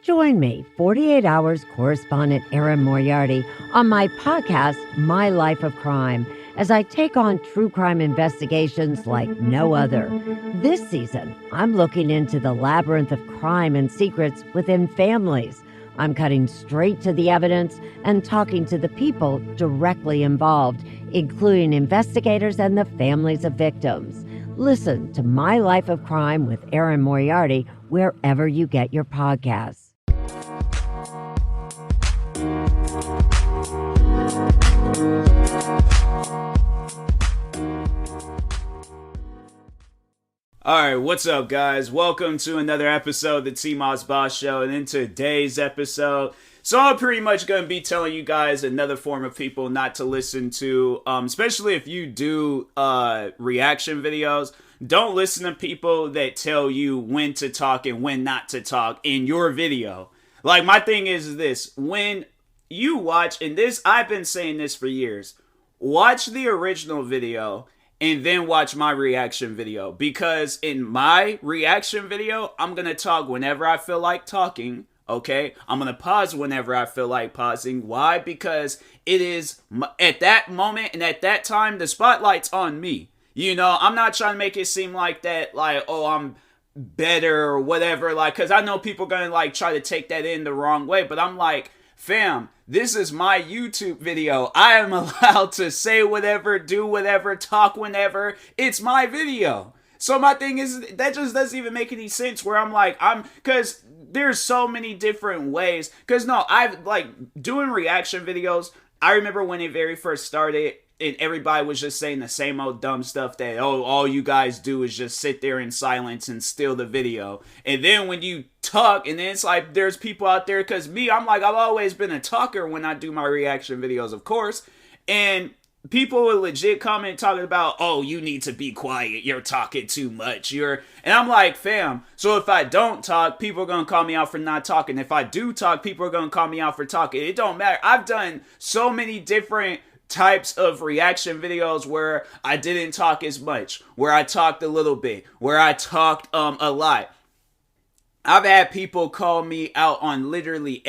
Join me, 48 Hours correspondent Erin Moriarty, on my podcast, My Life of Crime, as I take on true crime investigations like no other. This season, I'm looking into the labyrinth of crime and secrets within families. I'm cutting straight to the evidence and talking to the people directly involved, including investigators and the families of victims. Listen to My Life of Crime with Erin Moriarty wherever you get your podcasts. Alright, what's up guys? Welcome to another episode of the TMossBoss Show, and in today's episode, I'm pretty much going to be telling you guys another form of people not to listen to, especially if you do reaction videos. Don't listen to people that tell you when to talk and when not to talk in your video. Like, my thing is this, when you watch, and this, I've been saying this for years, watch the original video and then watch my reaction video, because in my reaction video, I'm going to talk whenever I feel like talking, okay? I'm going to pause whenever I feel like pausing. Why? Because it is, at that moment and at that time, the spotlight's on me. You know, I'm not trying to make it seem like that, like, oh, I'm better or whatever, like, because I know people are going to, like, try to take that in the wrong way, but I'm like, fam, this is my YouTube video. I am allowed to say whatever, do whatever, talk whenever. It's my video. So my thing is, that just doesn't even make any sense where I'm like, because there's so many different ways. Because no, I've, like, doing reaction videos, I remember when it very first started, and everybody was just saying the same old dumb stuff that, oh, all you guys do is just sit there in silence and steal the video. And then when you talk, and then it's like, there's people out there, because me, I'm like, I've always been a talker when I do my reaction videos, of course. And people will legit comment talking about, oh, you need to be quiet, you're talking too much, and I'm like, fam, so if I don't talk, people are going to call me out for not talking. If I do talk, people are going to call me out for talking. It don't matter. I've done so many different types of reaction videos where I didn't talk as much, where I talked a little bit, where I talked a lot. I've had people call me out on literally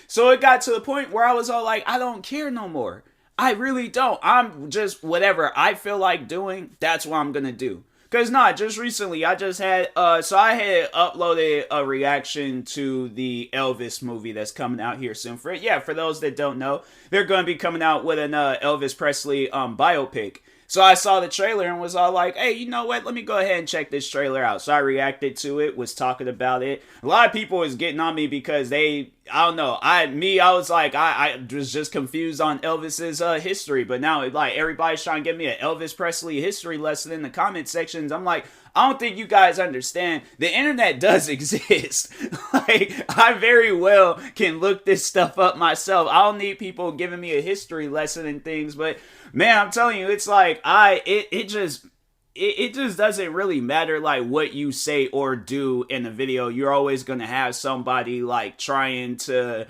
so it got to the point where I was all like, I don't care no more. I really don't. I'm just, whatever I feel like doing, that's what I'm gonna do. Because just recently, I just had, I had uploaded a reaction to the Elvis movie that's coming out here soon. For those that don't know, they're going to be coming out with an Elvis Presley biopic. So I saw the trailer and was all like, hey, you know what? Let me go ahead and check this trailer out. So I reacted to it, was talking about it. A lot of people was getting on me because I don't know. I was like, I was just confused on Elvis's history. But now, like, everybody's trying to give me an Elvis Presley history lesson in the comment sections. I'm like, I don't think you guys understand. The internet does exist. Like, I very well can look this stuff up myself. I don't need people giving me a history lesson and things. But, man, I'm telling you, it's like, it just doesn't really matter, like, what you say or do in a video. You're always going to have somebody, like, trying to,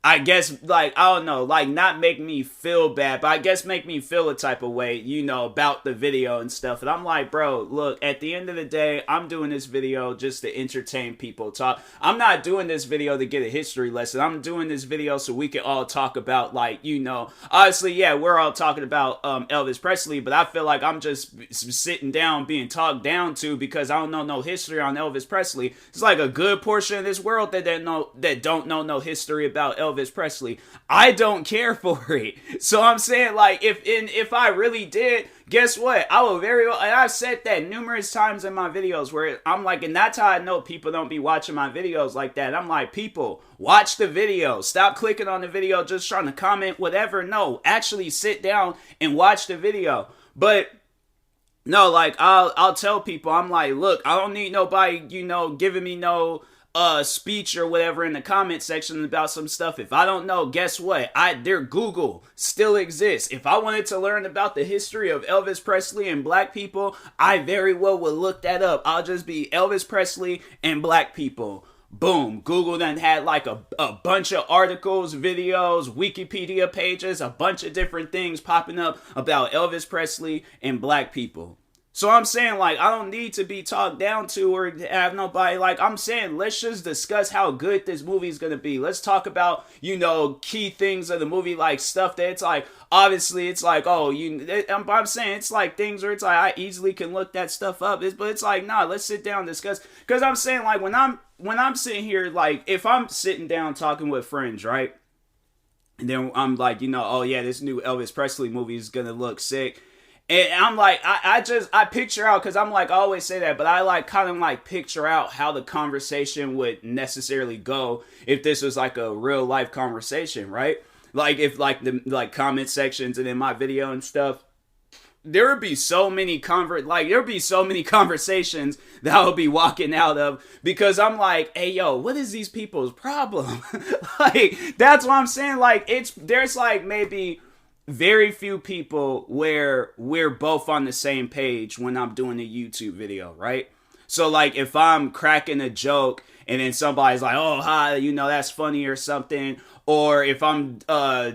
I guess, like, I don't know, like, not make me feel bad, but I guess make me feel a type of way, you know, about the video and stuff. And I'm like, bro, look, at the end of the day, I'm doing this video just to entertain people. I'm not doing this video to get a history lesson. I'm doing this video so we can all talk about, like, you know, obviously, yeah, we're all talking about Elvis Presley, but I feel like I'm just sitting down being talked down to because I don't know no history on Elvis Presley. It's like a good portion of this world that don't know no history about Elvis Presley. I don't care for it. So I'm saying, like, if I really did, guess what? I will very well, and I've said that numerous times in my videos where I'm like, and that's how I know people don't be watching my videos like that. I'm like, people, watch the video. Stop clicking on the video just trying to comment whatever. No, actually sit down and watch the video. But no, like, I'll tell people, I'm like, look, I don't need nobody, you know, giving me no speech or whatever in the comment section about some stuff. If I don't know, guess what? Google still exists. If I wanted to learn about the history of Elvis Presley and black people, I very well would look that up. I'll just be Elvis Presley and black people. Boom. Google then had like a bunch of articles, videos, Wikipedia pages, a bunch of different things popping up about Elvis Presley and black people. So I'm saying, like, I don't need to be talked down to or have nobody, like, I'm saying, let's just discuss how good this movie is going to be. Let's talk about, key things of the movie, like, stuff that it's like, obviously, it's like, I'm saying, it's like things where it's like, I easily can look that stuff up, but it's like, nah, let's sit down and discuss, because I'm saying, like, when I'm sitting here, like, if I'm sitting down talking with friends, right, and then I'm like, oh yeah, this new Elvis Presley movie is going to look sick. And I'm like, I picture out, because I'm like, I always say that, but I like kind of like picture out how the conversation would necessarily go if this was like a real life conversation, right? Like if like the like comment sections and in my video and stuff, there would be so many conversations that I would be walking out of, because I'm like, hey yo, what is these people's problem? Like, that's what I'm saying. Like, there's like maybe very few people where we're both on the same page when I'm doing a YouTube video, right? So like if I'm cracking a joke and then somebody's like, oh hi, that's funny or something, or if I'm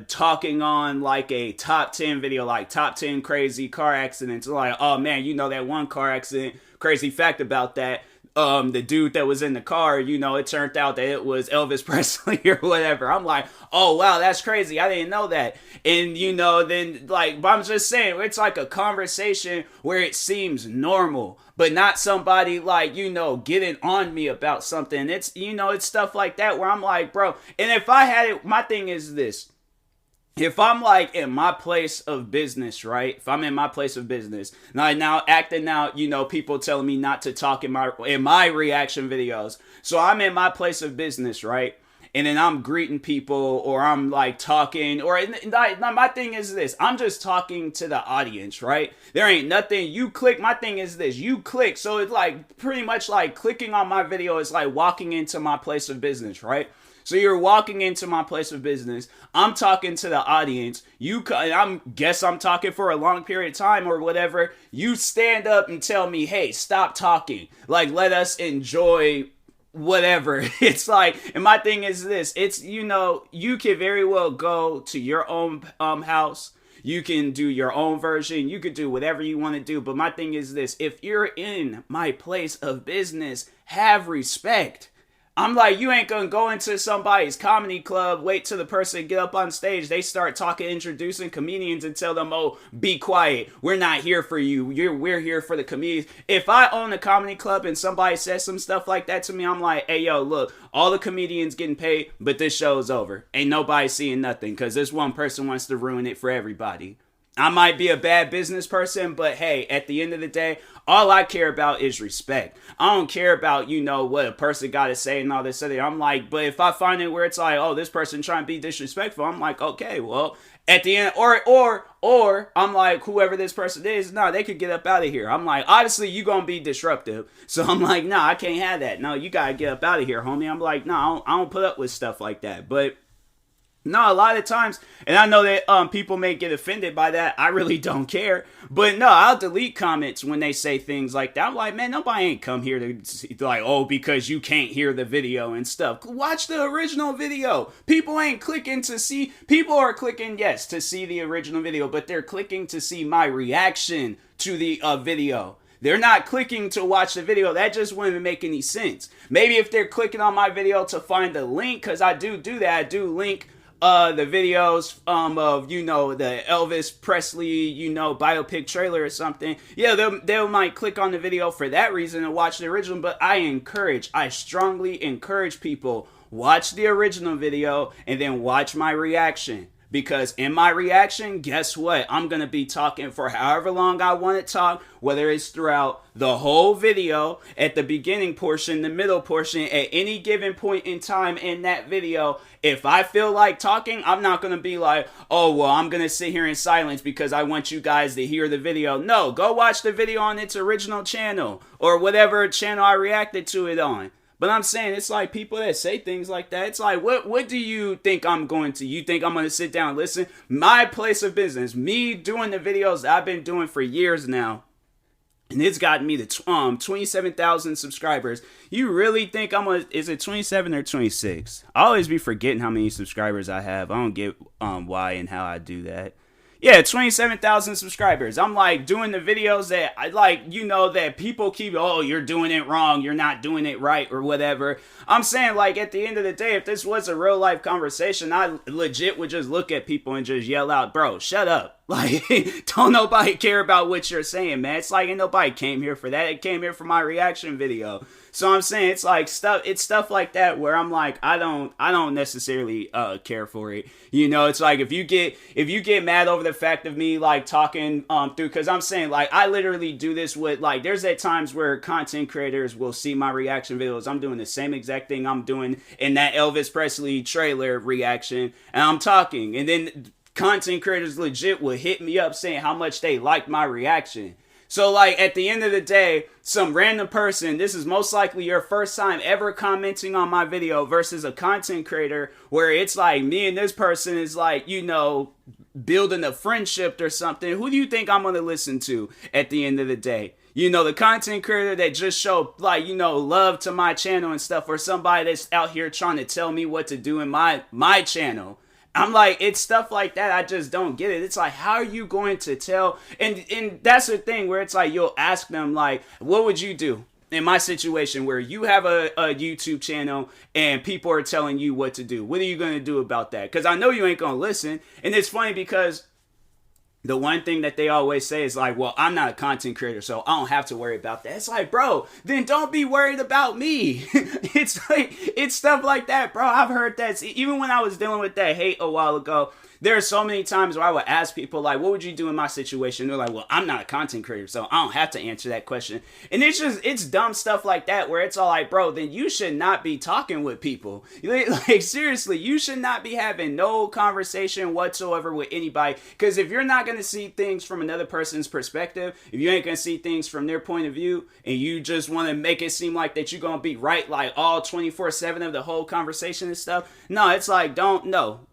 talking on like a top 10 video, like top 10 crazy car accidents, like, oh man, that one car accident, crazy fact about that, the dude that was in the car, it turned out that it was Elvis Presley or whatever. I'm like, oh wow, that's crazy, I didn't know that. And then like, but I'm just saying, it's like a conversation where it seems normal, but not somebody like, getting on me about something. It's, it's stuff like that where I'm like, bro, and if I had it, my thing is this. If I'm like in my place of business, right? If I'm in my place of business, now acting out, people telling me not to talk in my reaction videos. So I'm in my place of business, right? And then I'm greeting people, or I'm like talking, or my thing is this. I'm just talking to the audience, right? There ain't nothing, you click, my thing is this, you click. So it's like pretty much like clicking on my video is like walking into my place of business, right? So you're walking into my place of business. I'm talking to the audience. I'm talking for a long period of time or whatever. You stand up and tell me, hey, stop talking. Like, let us enjoy whatever. It's like, and my thing is this. It's, you can very well go to your own house. You can do your own version. You could do whatever you want to do. But my thing is this. If you're in my place of business, have respect. I'm like, you ain't gonna go into somebody's comedy club, wait till the person get up on stage, they start talking, introducing comedians, and tell them, oh, be quiet, we're not here for you, we're here for the comedians. If I own a comedy club and somebody says some stuff like that to me, I'm like, hey yo, look, all the comedians getting paid, but this show's over. Ain't nobody seeing nothing, because this one person wants to ruin it for everybody. I might be a bad business person, but hey, at the end of the day, all I care about is respect. I don't care about, what a person got to say and all this other. I'm like, but if I find it where it's like, oh, this person trying to be disrespectful, I'm like, okay, well, at the end, or I'm like, whoever this person is, they could get up out of here. I'm like, obviously you gonna be disruptive. So I'm like, I can't have that. No, you gotta get up out of here, homie. I'm like, I don't put up with stuff like that. But no, a lot of times, and I know that people may get offended by that. I really don't care. But no, I'll delete comments when they say things like that. I'm like, man, nobody ain't come here to like, oh, because you can't hear the video and stuff. Watch the original video. People ain't clicking to see. People are clicking, yes, to see the original video, but they're clicking to see my reaction to the video. They're not clicking to watch the video. That just wouldn't make any sense. Maybe if they're clicking on my video to find the link, because I do that. I do link the videos of the Elvis Presley biopic trailer or something. Yeah, they might click on the video for that reason and watch the original. But I strongly encourage people, watch the original video and then watch my reaction. Because in my reaction, guess what? I'm going to be talking for however long I want to talk, whether it's throughout the whole video, at the beginning portion, the middle portion, at any given point in time in that video. If I feel like talking, I'm not going to be like, oh, well, I'm going to sit here in silence because I want you guys to hear the video. No, go watch the video on its original channel or whatever channel I reacted to it on. But I'm saying, it's like people that say things like that. It's like, what do you think I'm going to? You think I'm going to sit down and listen? My place of business, me doing the videos that I've been doing for years now, and it's gotten me to 27,000 subscribers. You really think is it 27 or 26? I always be forgetting how many subscribers I have. I don't get why and how I do that. Yeah, 27,000 subscribers. I'm like doing the videos that I like, that people keep, oh, you're doing it wrong, you're not doing it right, or whatever. I'm saying, like, at the end of the day, if this was a real life conversation, I legit would just look at people and just yell out, bro, shut up. Like, don't nobody care about what you're saying, man. It's like, ain't nobody came here for that. It came here for my reaction video. So I'm saying it's like stuff like that where I'm like, I don't necessarily care for it. It's like if you get mad over the fact of me like talking through, because I'm saying, like, I literally do this with, like, there's at times where content creators will see my reaction videos. I'm doing the same exact thing I'm doing in that Elvis Presley trailer reaction, and I'm talking, and then content creators legit will hit me up saying how much they liked my reaction. So, like, at the end of the day, some random person, this is most likely your first time ever commenting on my video versus a content creator where it's like me and this person is like, building a friendship or something. Who do you think I'm going to listen to at the end of the day? The content creator that just show, like, love to my channel and stuff, or somebody that's out here trying to tell me what to do in my channel. I'm like, it's stuff like that. I just don't get it. It's like, how are you going to tell? And that's the thing where it's like, you'll ask them, like, what would you do in my situation where you have a YouTube channel and people are telling you what to do? What are you going to do about that? Because I know you ain't going to listen. And it's funny because the one thing that they always say is like, well, I'm not a content creator, so I don't have to worry about that. It's like, bro, then don't be worried about me. It's stuff like that, bro. I've heard that. Even when I was dealing with that hate a while ago, there are so many times where I would ask people, like, what would you do in my situation? They're like, well, I'm not a content creator, so I don't have to answer that question. And it's dumb stuff like that where it's all like, bro, then you should not be talking with people. Like, seriously, you should not be having no conversation whatsoever with anybody. Because if you're not going to see things from another person's perspective, if you ain't going to see things from their point of view, and you just want to make it seem like that you're going to be right, like, all 24/7 of the whole conversation and stuff, no, it's like,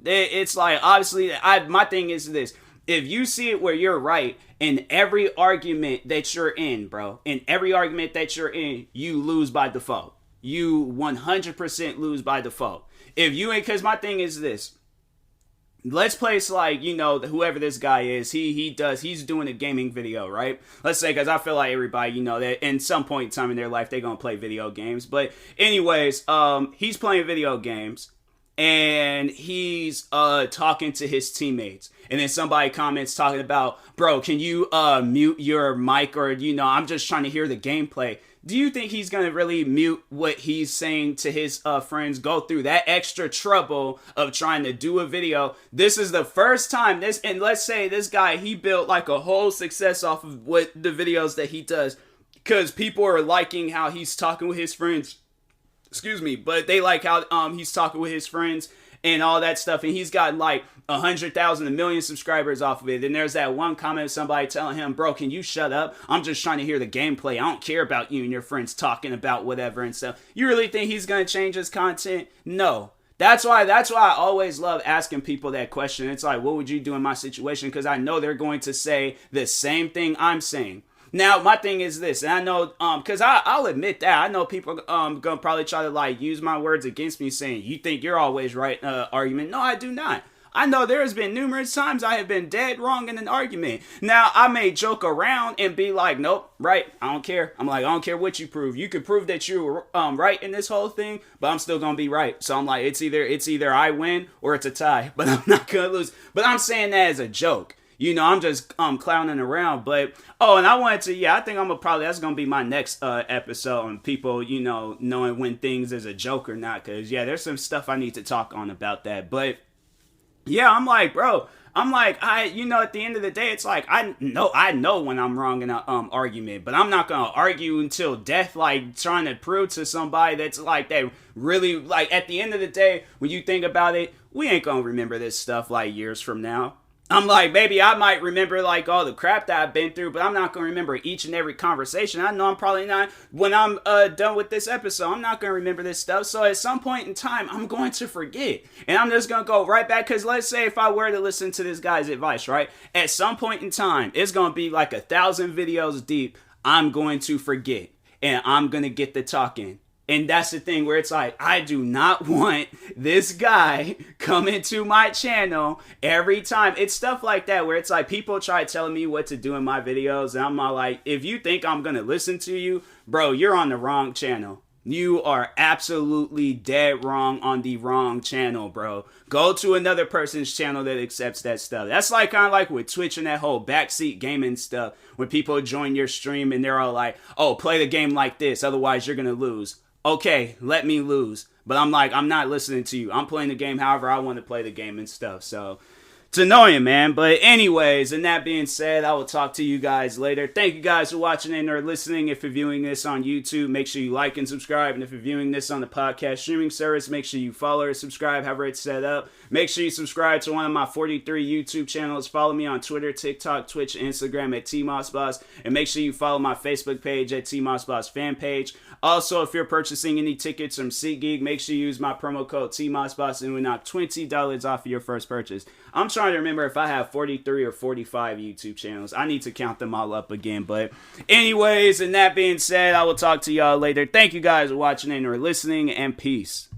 it's like, obviously, my thing is this: if you see it where you're right in every argument that you're in, bro, in every argument that you're in, you lose by default. You 100% lose by default. If you ain't, because my thing is this: let's place, like, whoever this guy is, he's doing a gaming video, right? Let's say, because I feel like everybody, that in some point in time in their life they're gonna play video games. But anyways, he's playing video games. And he's talking to his teammates, and then somebody comments talking about, bro, can you mute your mic, or I'm just trying to hear the gameplay. Do you think he's gonna really mute what he's saying to his friends, go through that extra trouble of trying to do a video? This is the first time and let's say this guy, he built like a whole success off of what the videos that he does, because people are liking how he's talking with his friends. Excuse me, but they like how he's talking with his friends and all that stuff, and he's gotten like 100,000, 1 million subscribers off of it. And there's that one comment of somebody telling him, bro, can you shut up? I'm just trying to hear the gameplay. I don't care about you and your friends talking about whatever and stuff. You really think he's gonna change his content? No. That's why I always love asking people that question. It's like, what would you do in my situation? Because I know they're going to say the same thing I'm saying. Now, my thing is this, and I know, because I'll admit that, I know people gonna probably try to, like, use my words against me saying, you think you're always right argument. No, I do not. I know there has been numerous times I have been dead wrong in an argument. Now, I may joke around and be like, nope, right, I don't care. I'm like, I don't care what you prove. You can prove that you were right in this whole thing, but I'm still gonna be right. So I'm like, it's either I win or it's a tie, but I'm not gonna lose. But I'm saying that as a joke. I'm just clowning around. But and I wanted to, I think that's gonna be my next episode on people, knowing when things is a joke or not, because there's some stuff I need to talk on about that. But I'm like, bro, at the end of the day, it's like, I know when I'm wrong in an argument, but I'm not gonna argue until death, like trying to prove to somebody that's like, that really, like, at the end of the day, when you think about it, we ain't gonna remember this stuff like years from now. I'm like, maybe I might remember like all the crap that I've been through, but I'm not going to remember each and every conversation. I know I'm probably not, when I'm done with this episode, I'm not going to remember this stuff. So at some point in time, I'm going to forget. And I'm just going to go right back, because let's say if I were to listen to this guy's advice, right? At some point in time, it's going to be like 1,000 videos deep. I'm going to forget, and I'm going to get the talking. And that's the thing where it's like, I do not want this guy coming to my channel every time. It's stuff like that where it's like people try telling me what to do in my videos. And I'm all like, if you think I'm going to listen to you, bro, you're on the wrong channel. You are absolutely dead wrong on the wrong channel, bro. Go to another person's channel that accepts that stuff. That's like kind of like with Twitch and that whole backseat gaming stuff. When people join your stream and they're all like, oh, play the game like this, otherwise you're going to lose. Okay, let me lose. But I'm like, I'm not listening to you. I'm playing the game however I want to play the game and stuff. So it's annoying, man. But anyways, and that being said, I will talk to you guys later. Thank you guys for watching and or listening. If you're viewing this on YouTube, make sure you like and subscribe. And if you're viewing this on the podcast streaming service, make sure you follow or subscribe, however it's set up. Make sure you subscribe to one of my 43 YouTube channels. Follow me on Twitter, TikTok, Twitch, and Instagram at TMossBoss. And make sure you follow my Facebook page at TMossBoss fan page. Also, if you're purchasing any tickets from SeatGeek, make sure you use my promo code TMossBoss and we knock $20 off of your first purchase. I'm trying to remember if I have 43 or 45 YouTube channels. I need to count them all up again. But anyways, and that being said, I will talk to y'all later. Thank you guys for watching and or listening, and peace.